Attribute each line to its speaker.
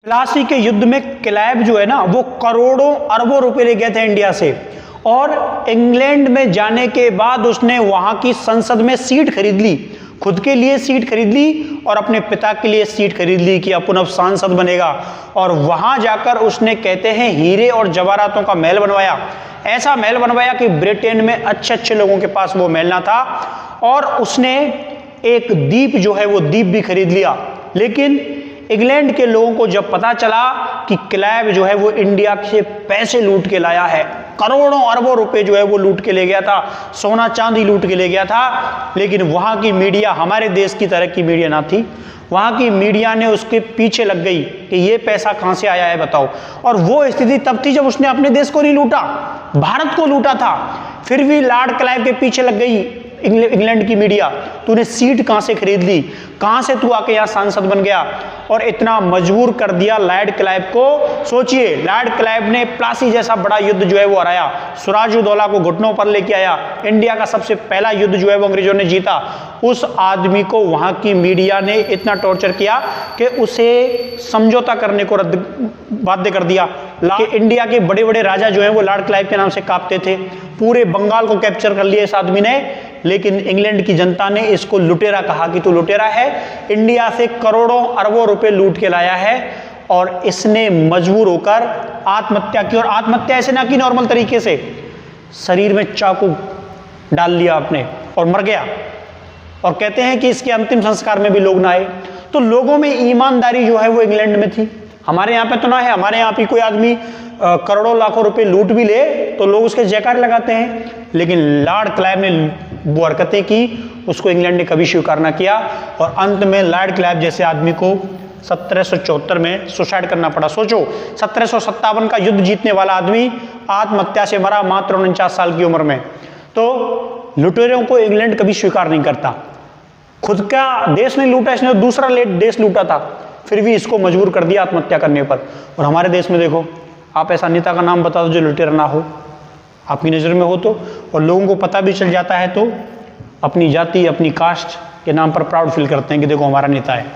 Speaker 1: प्लासी के युद्ध में क्लाइव जो है ना वो करोड़ों अरबों रुपए ले गए थे इंडिया से, और इंग्लैंड में जाने के बाद उसने वहां की संसद में सीट खरीद ली, खुद के लिए सीट खरीद ली और अपने पिता के लिए सीट खरीद ली कि अपन अब सांसद बनेगा। और वहां जाकर उसने कहते हैं हीरे और जवाहरातों का महल बनवाया, ऐसा महल बनवाया कि ब्रिटेन में अच्छे अच्छे लोगों के पास वो महल ना था। और उसने एक द्वीप जो है वो द्वीप भी खरीद लिया। लेकिन इंग्लैंड के लोगों को जब पता चला कि क्लाइव जो है वो इंडिया से पैसे लूट के लाया है, करोड़ों अरबों रुपए जो है वो लूट के ले गया था, सोना चांदी लूट के ले गया था, लेकिन वहां की मीडिया हमारे देश की तरह की मीडिया ना थी। वहां की मीडिया ने उसके पीछे लग गई कि ये पैसा कहां से आया है बताओ। और वो स्थिति तब थी जब उसने अपने देश को नहीं लूटा, भारत को लूटा था, फिर भी लॉर्ड क्लाइव के पीछे लग गई इंग्लैंड की मीडिया। तूने सीट कहां से खरीद ली, कहां से तू आके यहां सांसद बन गया, और इतना मजबूर कर दिया लॉर्ड क्लाइव को। सोचिए, लॉर्ड क्लाइव ने प्लासी जैसा बड़ा युद्ध जो है वो हराया, सिराजुद्दौला को घुटनों पर लेके आया, इंडिया का सबसे पहला युद्ध जो है वो अंग्रेजों ने जीता। उस आदमी को वहां की मीडिया ने इतना टॉर्चर किया कि उसे समझौता करने को बाध्य कर दिया। कि इंडिया के बड़े बड़े राजा जो हैं वो लॉर्ड क्लाइव के नाम से कांपते थे, पूरे बंगाल को कैप्चर कर लिया इस आदमी ने। लेकिन इंग्लैंड की जनता ने इसको लुटेरा कहा कि तू लुटेरा है, इंडिया से करोड़ों अरबों रुपए लूट के लाया है। और इसने मजबूर होकर आत्महत्या की, और आत्महत्या ऐसे ना की नॉर्मल तरीके से, शरीर में चाकू डाल लिया आपने और मर गया। और कहते हैं कि इसके अंतिम संस्कार में भी लोग ना आए। तो लोगों में ईमानदारी जो है वो इंग्लैंड में थी, हमारे यहाँ पे तो ना है। हमारे यहाँ भी कोई आदमी करोड़ों लाखों रुपए लूट भी ले तो लोग उसके जयकार लगाते हैं, लेकिन लॉर्ड क्लाइव ने वो हरकतें की, उसको इंग्लैंड ने कभी स्वीकार ना किया। और अंत में लॉर्ड क्लाइव जैसे आदमी को 1774 में सुसाइड करना पड़ा। सोचो, 1757 का युद्ध जीतने वाला आदमी आत्महत्या से मरा मात्र 49 साल की उम्र में। तो लुटेरों को इंग्लैंड कभी स्वीकार नहीं करता। खुद का देश नहीं लूटा इसने, दूसरा देश लूटा था, फिर भी इसको मजबूर कर दिया आत्महत्या करने पर। और हमारे देश में देखो, आप ऐसा नेता का नाम बता दो जो लुटेरा ना हो, आपकी नज़र में हो तो, और लोगों को पता भी चल जाता है तो अपनी जाति अपनी कास्ट के नाम पर प्राउड फील करते हैं कि देखो हमारा नेता है।